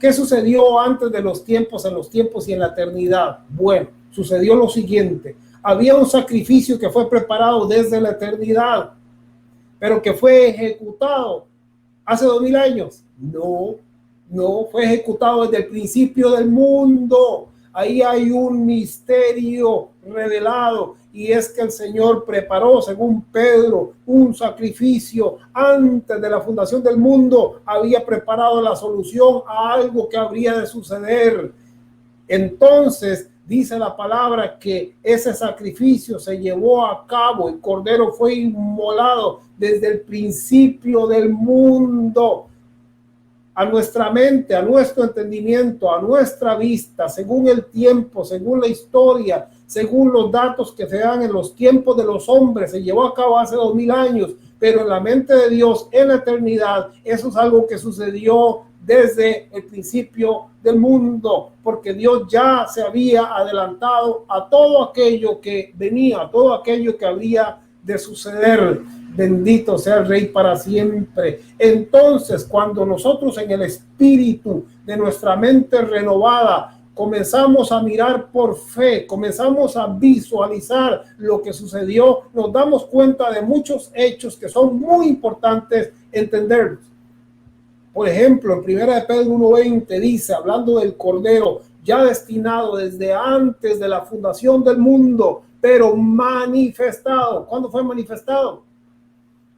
¿Qué sucedió antes de los tiempos, en los tiempos y en la eternidad? Bueno, sucedió lo siguiente. Había un sacrificio que fue preparado desde la eternidad, pero que fue ejecutado hace 2000 años. No, fue ejecutado desde el principio del mundo. Ahí hay un misterio revelado, y es que el Señor preparó, según Pedro, un sacrificio antes de la fundación del mundo. Había preparado la solución a algo que habría de suceder. Entonces dice la palabra que ese sacrificio se llevó a cabo. El cordero fue inmolado desde el principio del mundo. A nuestra mente, a nuestro entendimiento, a nuestra vista, según el tiempo, según la historia, según los datos que se dan en los tiempos de los hombres, se llevó a cabo hace 2000 años, pero en la mente de Dios, en la eternidad, eso es algo que sucedió desde el principio del mundo, porque Dios ya se había adelantado a todo aquello que venía, a todo aquello que habría de suceder. Bendito sea el Rey para siempre. Entonces, cuando nosotros en el espíritu de nuestra mente renovada comenzamos a mirar por fe, comenzamos a visualizar lo que sucedió, nos damos cuenta de muchos hechos que son muy importantes entenderlos. Por ejemplo, en 1 Pedro 1:20 dice, hablando del Cordero, ya destinado desde antes de la fundación del mundo, pero manifestado. ¿Cuándo fue manifestado?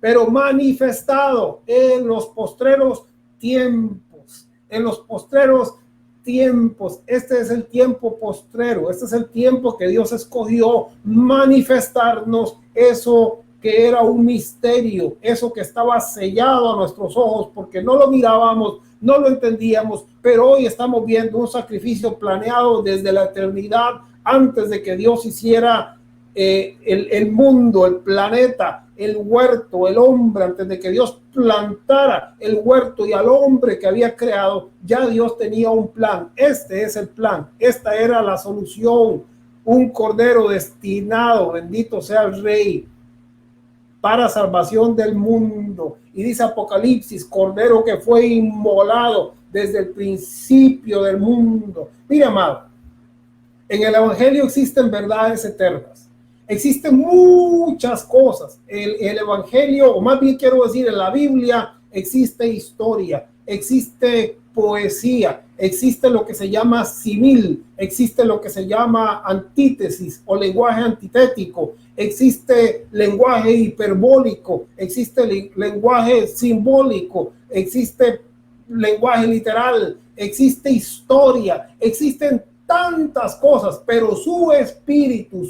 Pero manifestado en los postreros tiempos, en los postreros tiempos. Este es el tiempo postrero, este es el tiempo que Dios escogió manifestarnos eso que era un misterio, eso que estaba sellado a nuestros ojos porque no lo mirábamos, no lo entendíamos, pero hoy estamos viendo un sacrificio planeado desde la eternidad, antes de que Dios hiciera el mundo, el planeta, el huerto, el hombre. Antes de que Dios plantara el huerto y al hombre que había creado, ya Dios tenía un plan. Este es el plan, esta era la solución, un cordero destinado, bendito sea el Rey, para salvación del mundo. Y dice Apocalipsis, cordero que fue inmolado desde el principio del mundo. Mira, amado, en el evangelio existen verdades eternas. Existen muchas cosas. El evangelio, o más bien quiero decir, en la Biblia existe historia, existe poesía, existe lo que se llama símil, existe lo que se llama antítesis o lenguaje antitético, existe lenguaje hiperbólico, existe lenguaje simbólico, existe lenguaje literal, existe historia, existen tantas cosas, pero su espíritu,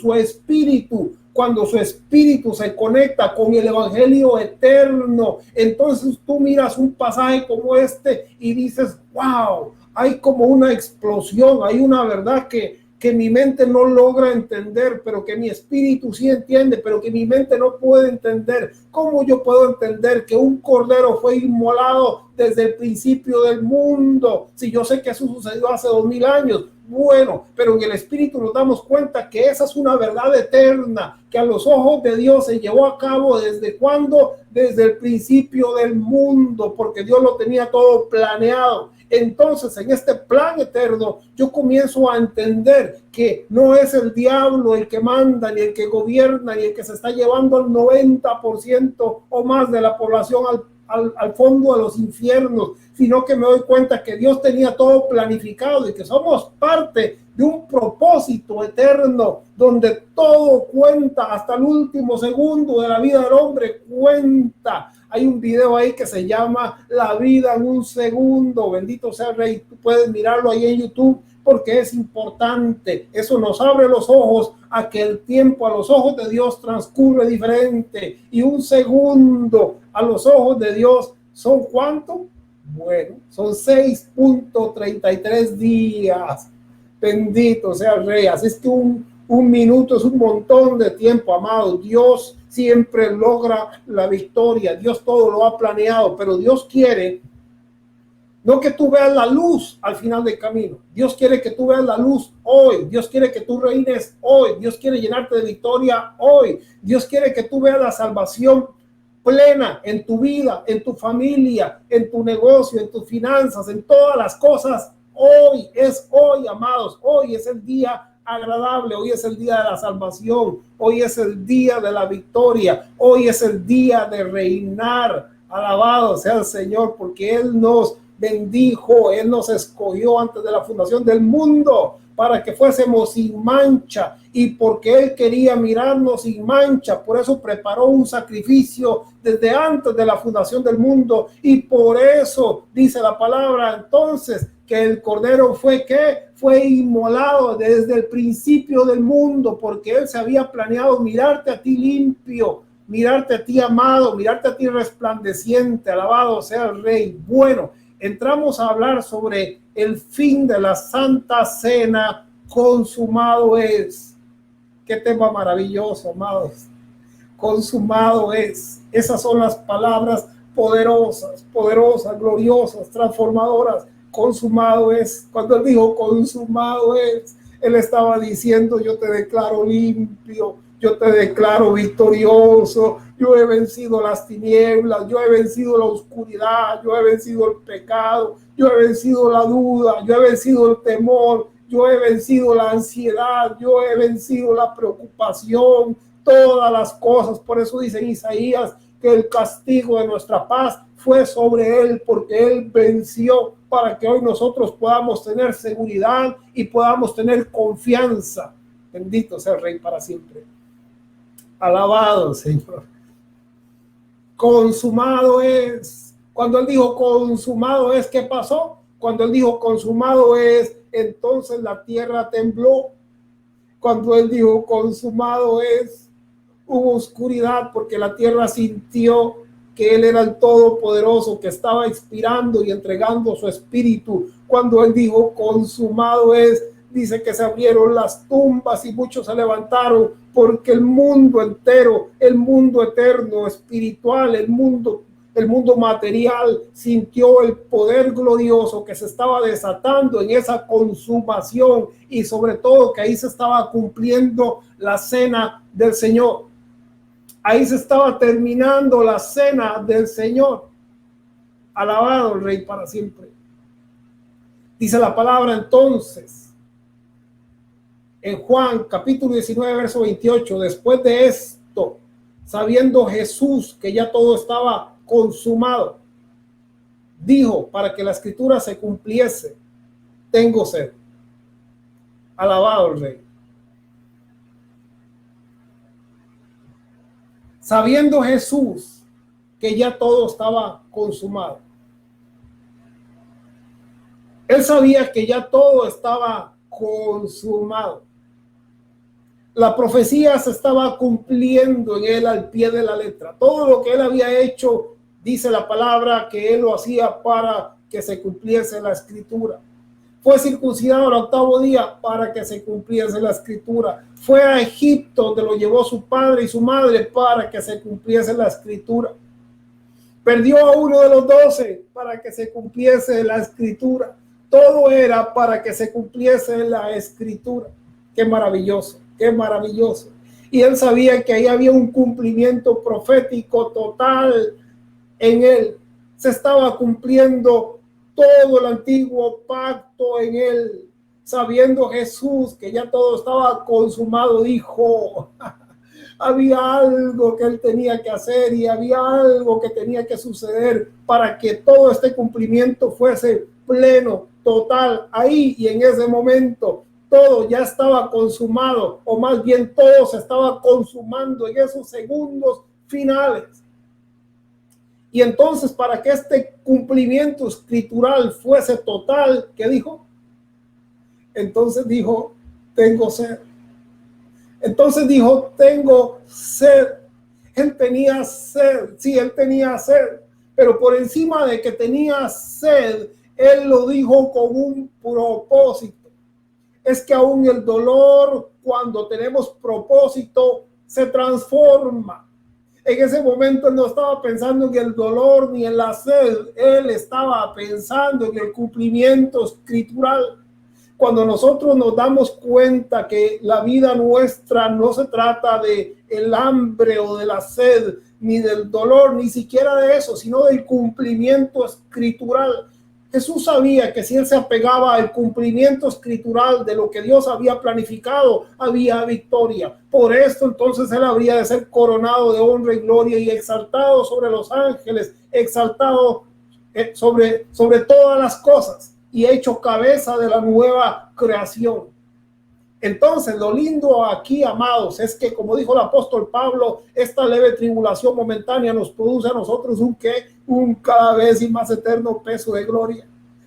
cuando su espíritu se conecta con el evangelio eterno, entonces tú miras un pasaje como este y dices, wow, hay como una explosión, hay una verdad que mi mente no logra entender, pero que mi espíritu sí entiende, pero que mi mente no puede entender. ¿Cómo yo puedo entender que un cordero fue inmolado desde el principio del mundo? Si yo sé que eso sucedió hace 2000 años. Bueno, pero en el espíritu nos damos cuenta que esa es una verdad eterna, que a los ojos de Dios se llevó a cabo. ¿Desde cuándo? Desde el principio del mundo, porque Dios lo tenía todo planeado. Entonces, en este plan eterno, yo comienzo a entender que no es el diablo el que manda, ni el que gobierna, ni el que se está llevando al 90% o más de la población al fondo de los infiernos, sino que me doy cuenta que Dios tenía todo planificado y que somos parte de un propósito eterno donde todo cuenta, hasta el último segundo de la vida del hombre cuenta. Hay un video ahí que se llama La vida en un segundo. Bendito sea el Rey. Tú puedes mirarlo ahí en YouTube porque es importante. Eso nos abre los ojos a que el tiempo a los ojos de Dios transcurre diferente. Y un segundo a los ojos de Dios son ¿cuánto? Bueno, son 6.33 días. Bendito sea el Rey. Así es que un minuto es un montón de tiempo, amado. Dios siempre logra la victoria. Dios todo lo ha planeado, pero Dios quiere no que tú veas la luz al final del camino. Dios quiere que tú veas la luz hoy. Dios quiere que tú reines hoy. Dios quiere llenarte de victoria hoy. Dios quiere que tú veas la salvación plena en tu vida, en tu familia, en tu negocio, en tus finanzas, en todas las cosas. Hoy es hoy, amados. Hoy es el día agradable. Hoy es el día de la salvación. Hoy es el día de la victoria. Hoy es el día de reinar. Alabado sea el Señor, porque Él nos bendijo, Él nos escogió antes de la fundación del mundo para que fuésemos sin mancha, y porque Él quería mirarnos sin mancha, por eso preparó un sacrificio desde antes de la fundación del mundo. Y por eso dice la palabra entonces que el Cordero fue inmolado desde el principio del mundo, porque Él se había planeado mirarte a ti limpio, mirarte a ti amado, mirarte a ti resplandeciente. Alabado sea el Rey. Bueno, entramos a hablar sobre el fin de la Santa Cena. Consumado es. Qué tema maravilloso, amados. Consumado es. Esas son las palabras poderosas, gloriosas, transformadoras. Consumado es. Cuando Él dijo consumado es, Él estaba diciendo: yo te declaro limpio, yo te declaro victorioso, yo he vencido las tinieblas, yo he vencido la oscuridad, yo he vencido el pecado, yo he vencido la duda, yo he vencido el temor, yo he vencido la ansiedad, yo he vencido la preocupación, todas las cosas. Por eso dice en Isaías que el castigo de nuestra paz fue sobre Él, porque Él venció, para que hoy nosotros podamos tener seguridad y podamos tener confianza. Bendito sea el Rey para siempre. Alabado, Señor. Consumado es. Cuando Él dijo consumado es, ¿qué pasó? Cuando Él dijo consumado es, entonces la tierra tembló. Cuando Él dijo consumado es, hubo oscuridad, porque la tierra sintió que Él era el Todopoderoso, que estaba expirando y entregando su espíritu. Cuando Él dijo consumado es, dice que se abrieron las tumbas y muchos se levantaron, porque el mundo entero, el mundo eterno, espiritual, el mundo material sintió el poder glorioso que se estaba desatando en esa consumación, y sobre todo que ahí se estaba cumpliendo la cena del Señor. Ahí se estaba terminando la cena del Señor. Alabado el Rey para siempre. Dice la palabra entonces en Juan capítulo 19, verso 28, después de esto, sabiendo Jesús que ya todo estaba consumado, dijo, para que la escritura se cumpliese: tengo sed. Alabado el Rey. Sabiendo Jesús que ya todo estaba consumado. Él sabía que ya todo estaba consumado. La profecía se estaba cumpliendo en Él al pie de la letra. Todo lo que Él había hecho, dice la palabra, que Él lo hacía para que se cumpliese la escritura. Fue circuncidado al 8º día para que se cumpliese la escritura. Fue a Egipto, donde lo llevó su padre y su madre, para que se cumpliese la escritura. Perdió a uno de los 12 para que se cumpliese la escritura. Todo era para que se cumpliese la escritura. Qué maravilloso, qué maravilloso. Y Él sabía que ahí había un cumplimiento profético total en Él. Se estaba cumpliendo todo el antiguo pacto en Él. Sabiendo Jesús que ya todo estaba consumado, dijo: había algo que Él tenía que hacer, y había algo que tenía que suceder para que todo este cumplimiento fuese pleno, total. Ahí y en ese momento todo ya estaba consumado, o más bien todo se estaba consumando en esos segundos finales. Y entonces, para que este cumplimiento escritural fuese total, ¿qué dijo? Entonces dijo: tengo sed. Entonces dijo: tengo sed. Él tenía sed, sí, Él tenía sed, pero por encima de que tenía sed, Él lo dijo con un propósito. Es que aún el dolor, cuando tenemos propósito, se transforma. En ese momento Él no estaba pensando en el dolor ni en la sed. Él estaba pensando en el cumplimiento escritural. Cuando nosotros nos damos cuenta que la vida nuestra no se trata de el hambre o de la sed, ni del dolor, ni siquiera de eso, sino del cumplimiento escritural. Jesús sabía que si él se apegaba al cumplimiento escritural de lo que Dios había planificado, había victoria. Por esto entonces él habría de ser coronado de honra y gloria y exaltado sobre los ángeles, exaltado sobre todas las cosas y hecho cabeza de la nueva creación. Entonces, lo lindo aquí, amados, es que, como dijo el apóstol Pablo, esta leve tribulación momentánea nos produce a nosotros un cada vez y más eterno peso de gloria.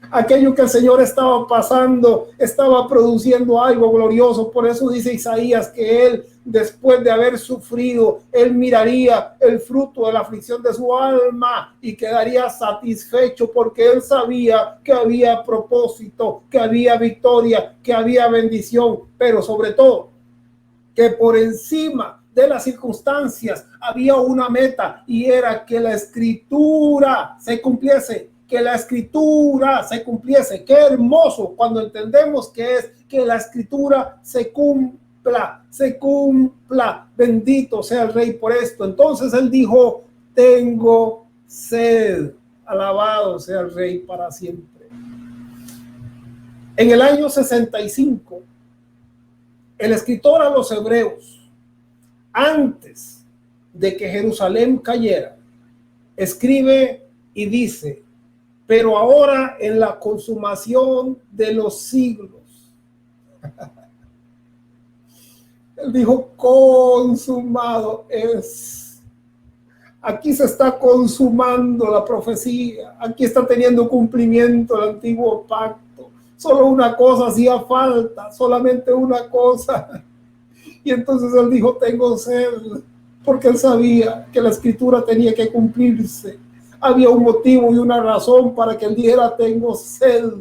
Aquello que el Señor estaba pasando, estaba produciendo algo glorioso. Por eso dice Isaías que él, después de haber sufrido, él miraría el fruto de la aflicción de su alma y quedaría satisfecho, porque él sabía que había propósito, que había victoria, que había bendición, pero sobre todo que por encima de las circunstancias había una meta, y era que la escritura se cumpliese. Que la escritura se cumpliese. Qué hermoso cuando entendemos que es que la escritura se cumpla, se cumpla. Bendito sea el Rey por esto. Entonces él dijo: tengo sed. Alabado sea el Rey para siempre. En el año 65, el escritor a los Hebreos, antes de que Jerusalén cayera, escribe y dice: pero ahora, en la consumación de los siglos. Él dijo: consumado es. Aquí se está consumando la profecía. Aquí está teniendo cumplimiento el antiguo pacto. Solo una cosa hacía falta, solamente una cosa. Y entonces él dijo: tengo sed, porque él sabía que la escritura tenía que cumplirse. Había un motivo y una razón para que él dijera: tengo sed.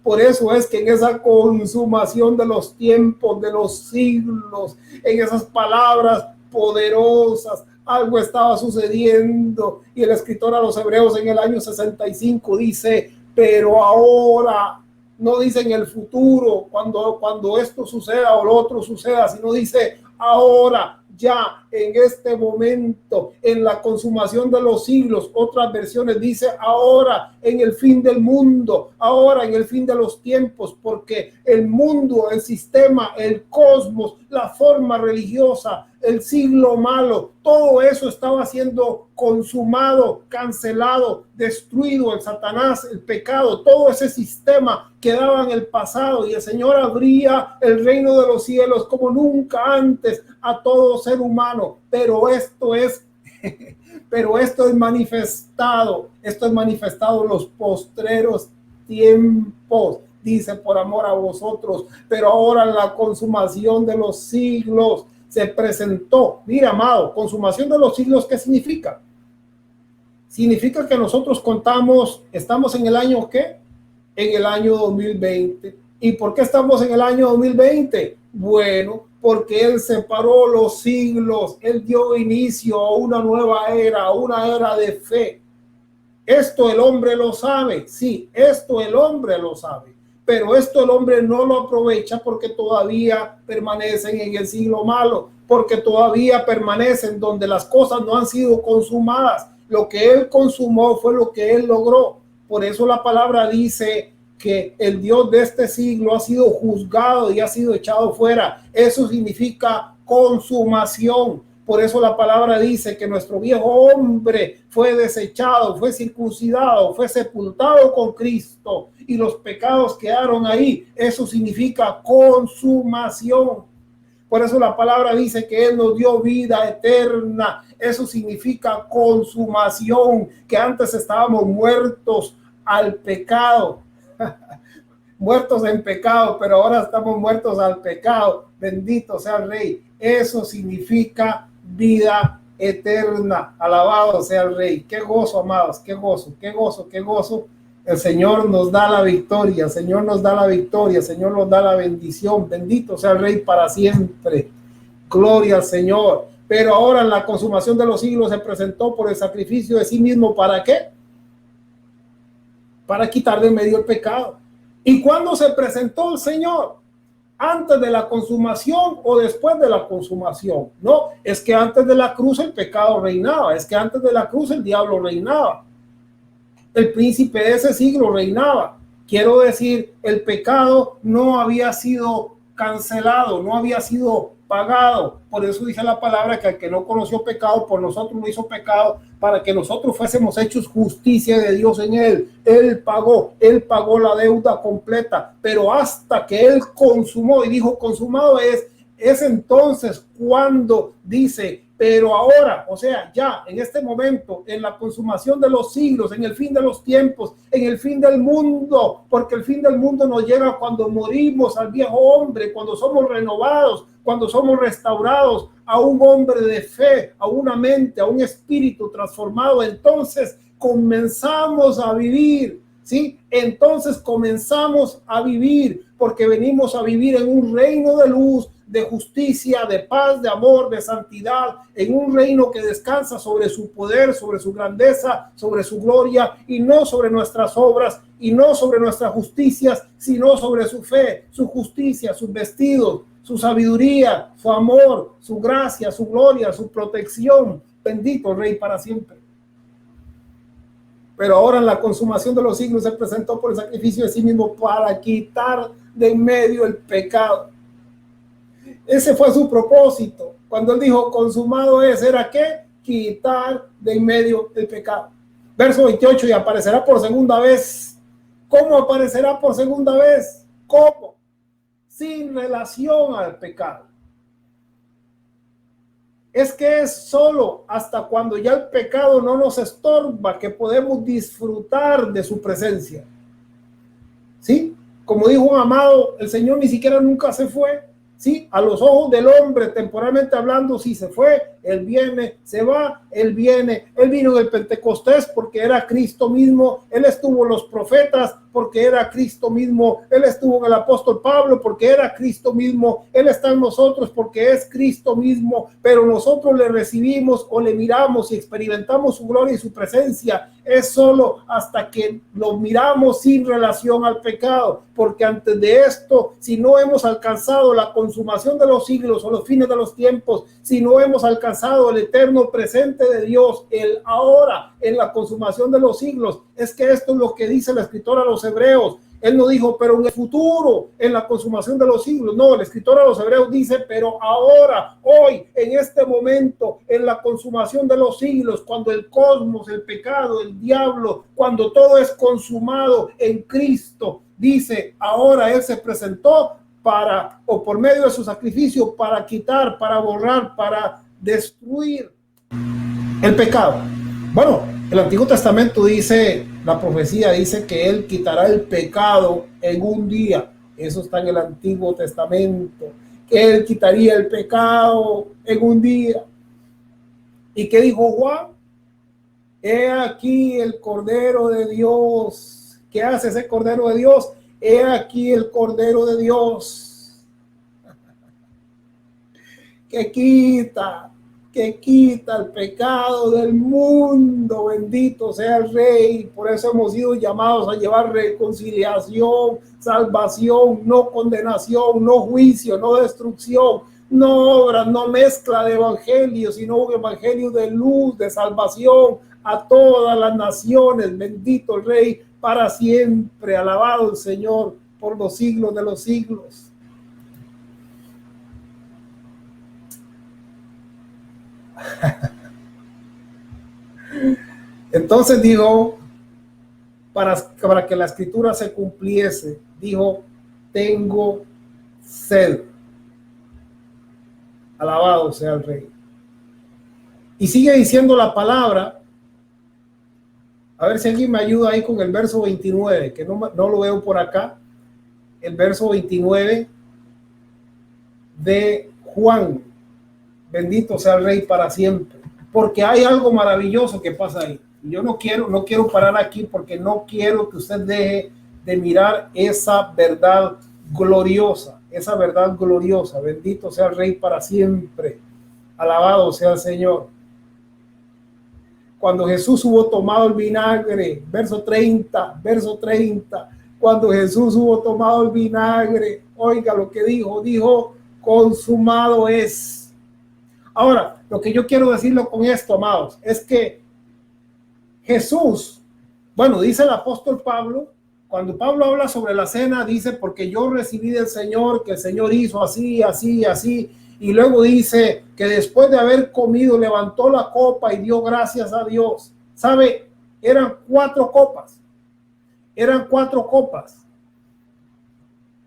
Por eso es que en esa consumación de los tiempos, de los siglos, en esas palabras poderosas, algo estaba sucediendo. Y el escritor a los Hebreos en el año 65 dice: pero ahora, no dice en el futuro, cuando esto suceda o lo otro suceda, sino dice ahora, ya en este momento, en la consumación de los siglos. Otras versiones dice ahora, en el fin del mundo, ahora en el fin de los tiempos, porque el mundo, el sistema, el cosmos, la forma religiosa, el siglo malo, todo eso estaba siendo consumado, cancelado, destruido. El Satanás, el pecado, todo ese sistema quedaba en el pasado, y el Señor abría el reino de los cielos como nunca antes a todo ser humano. Pero esto es manifestado en los postreros tiempos. Dice: por amor a vosotros, pero ahora en la consumación de los siglos se presentó. Mira, amado, consumación de los siglos, ¿qué significa? Significa que nosotros estamos en el año ¿qué? En el año 2020. ¿Y por qué estamos en el año 2020? Bueno, porque él separó los siglos, él dio inicio a una nueva era, una era de fe. Esto el hombre lo sabe, sí, esto el hombre lo sabe, pero esto el hombre no lo aprovecha, porque todavía permanecen en el siglo malo, porque todavía permanecen donde las cosas no han sido consumadas. Lo que él consumó fue lo que él logró. Por eso la palabra dice que el Dios de este siglo ha sido juzgado y ha sido echado fuera. Eso significa consumación. Por eso la palabra dice que nuestro viejo hombre fue desechado, fue circuncidado, fue sepultado con Cristo, y los pecados quedaron ahí. Eso significa consumación. Por eso la palabra dice que Él nos dio vida eterna. Eso significa consumación, que antes estábamos muertos al pecado. Muertos en pecado, pero ahora estamos muertos al pecado. Bendito sea el Rey. Eso significa vida eterna. Alabado sea el Rey. Qué gozo, amados, qué gozo, qué gozo, qué gozo. El Señor nos da la victoria, el Señor nos da la victoria, el Señor nos da la bendición. Bendito sea el Rey para siempre. Gloria al Señor. Pero ahora, en la consumación de los siglos, se presentó por el sacrificio de sí mismo. ¿Para qué? Para quitar de en medio el pecado. ¿Y cuándo se presentó el Señor? ¿Antes de la consumación o después de la consumación? No, es que antes de la cruz el pecado reinaba, es que antes de la cruz el diablo reinaba, el príncipe de ese siglo reinaba. Quiero decir, el pecado no había sido cancelado, no había sido pagado. Por eso dice la palabra que el que no conoció pecado, por nosotros lo hizo pecado, para que nosotros fuésemos hechos justicia de Dios en él. Él pagó la deuda completa, pero hasta que él consumó, y dijo consumado es entonces cuando dice, pero ahora, o sea, ya en este momento, en la consumación de los siglos, en el fin de los tiempos, en el fin del mundo, porque el fin del mundo nos llega cuando morimos al viejo hombre, cuando somos renovados, cuando somos restaurados a un hombre de fe, a una mente, a un espíritu transformado. Entonces comenzamos a vivir, ¿sí? Entonces comenzamos a vivir, porque venimos a vivir en un reino de luz, de justicia, de paz, de amor, de santidad, en un reino que descansa sobre su poder, sobre su grandeza, sobre su gloria, y no sobre nuestras obras, y no sobre nuestras justicias, sino sobre su fe, su justicia, sus vestidos, su sabiduría, su amor, su gracia, su gloria, su protección. Bendito Rey para siempre. Pero ahora en la consumación de los siglos se presentó por el sacrificio de sí mismo para quitar de en medio el pecado. Ese fue su propósito. Cuando él dijo consumado es, ¿era qué? Quitar de en medio el pecado. Verso 28, y aparecerá por segunda vez. ¿Cómo aparecerá por segunda vez? ¿Cómo? Sin relación al pecado. Es que es solo hasta cuando ya el pecado no nos estorba que podemos disfrutar de su presencia. ¿Sí? Como dijo un amado, el Señor ni siquiera nunca se fue. Sí, a los ojos del hombre, temporalmente hablando, sí se fue, él viene, se va, él viene, él vino en el Pentecostés porque era Cristo mismo, él estuvo en los profetas porque era Cristo mismo, él estuvo en el apóstol Pablo porque era Cristo mismo, él está en nosotros porque es Cristo mismo, pero nosotros le recibimos o le miramos y experimentamos su gloria y su presencia, es solo hasta que lo miramos sin relación al pecado, porque antes de esto, si no hemos alcanzado la consumación de los siglos o los fines de los tiempos, si no hemos alcanzado el eterno presente de Dios, el ahora en la consumación de los siglos, es que esto es lo que dice el escritor a los hebreos. Él no dijo, pero en el futuro, en la consumación de los siglos. No, el escritor a los hebreos dice, pero ahora, hoy, en este momento, en la consumación de los siglos, cuando el cosmos, el pecado, el diablo, cuando todo es consumado en Cristo, dice, ahora Él se presentó para, o por medio de su sacrificio, para quitar, para borrar, para destruir el pecado. Bueno, el Antiguo Testamento dice, la profecía dice que Él quitará el pecado en un día. Eso está en el Antiguo Testamento. Que Él quitaría el pecado en un día. ¿Y qué dijo Juan? He aquí el Cordero de Dios. ¿Qué hace ese Cordero de Dios? He aquí el Cordero de Dios. Que quita el pecado del mundo. Bendito sea el Rey. Por eso hemos sido llamados a llevar reconciliación, salvación, no condenación, no juicio, no destrucción, no obras, no mezcla de evangelio, sino un evangelio de luz, de salvación a todas las naciones. Bendito el Rey para siempre. Alabado el Señor por los siglos de los siglos. Entonces dijo, para que la escritura se cumpliese, dijo, tengo sed. Alabado sea el Rey. Y sigue diciendo la palabra. A ver si alguien me ayuda ahí con el verso 29, que no lo veo por acá. El verso 29 de Juan. Bendito sea el Rey para siempre. Porque hay algo maravilloso que pasa ahí. Yo no quiero parar aquí porque no quiero que usted deje de mirar esa verdad gloriosa. Esa verdad gloriosa. Bendito sea el Rey para siempre. Alabado sea el Señor. Cuando Jesús hubo tomado el vinagre, verso 30, Cuando Jesús hubo tomado el vinagre, oiga lo que dijo, consumado es. Ahora, lo que yo quiero decirlo con esto, amados, es que Jesús, bueno, dice el apóstol Pablo, cuando Pablo habla sobre la cena, dice, porque yo recibí del Señor, que el Señor hizo así, así, así, y luego dice que después de haber comido, levantó la copa y dio gracias a Dios. ¿Sabe? Eran 4 copas. Eran 4 copas.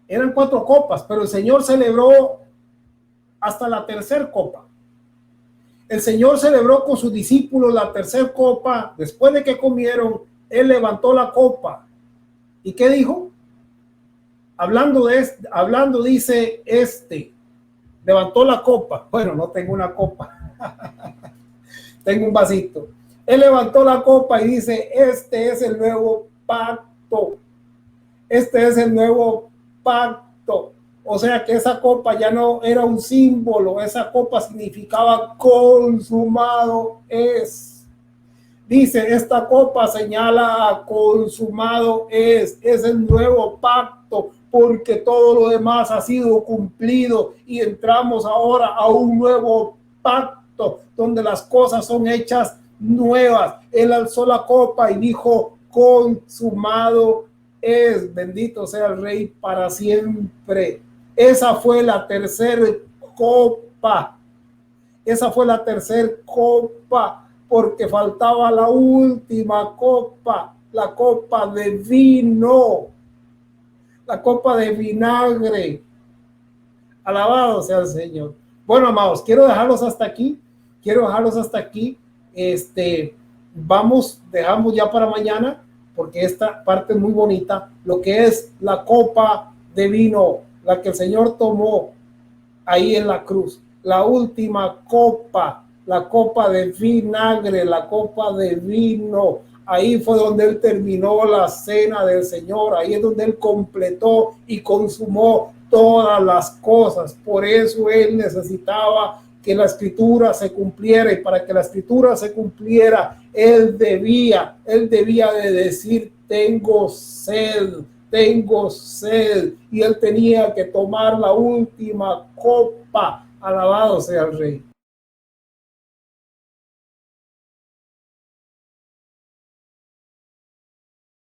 Eran 4 copas, pero el Señor celebró hasta la tercera copa. El Señor celebró con sus discípulos la tercera copa. Después de que comieron, Él levantó la copa. ¿Y qué dijo? Hablando dice, levantó la copa. Bueno, no tengo una copa. Tengo un vasito. Él levantó la copa y dice, este es el nuevo pacto. Este es el nuevo pacto. O sea que esa copa ya no era un símbolo, esa copa significaba consumado es. Dice, esta copa señala a consumado es el nuevo pacto, porque todo lo demás ha sido cumplido y entramos ahora a un nuevo pacto donde las cosas son hechas nuevas. Él alzó la copa y dijo, consumado es. Bendito sea el Rey para siempre. Esa fue la tercera copa. Esa fue la tercera copa, porque faltaba la última copa, la copa de vino, la copa de vinagre. Alabado sea el Señor. Bueno, amados, quiero dejarlos hasta aquí. Dejamos ya para mañana, porque esta parte es muy bonita, lo que es la copa de vino, la que el Señor tomó ahí en la cruz, la última copa, la copa de vinagre, la copa de vino. Ahí fue donde Él terminó la cena del Señor, ahí es donde Él completó y consumó todas las cosas. Por eso Él necesitaba que la escritura se cumpliera, y para que la escritura se cumpliera, Él debía de decir, tengo sed, y Él tenía que tomar la última copa. Alabado sea el Rey.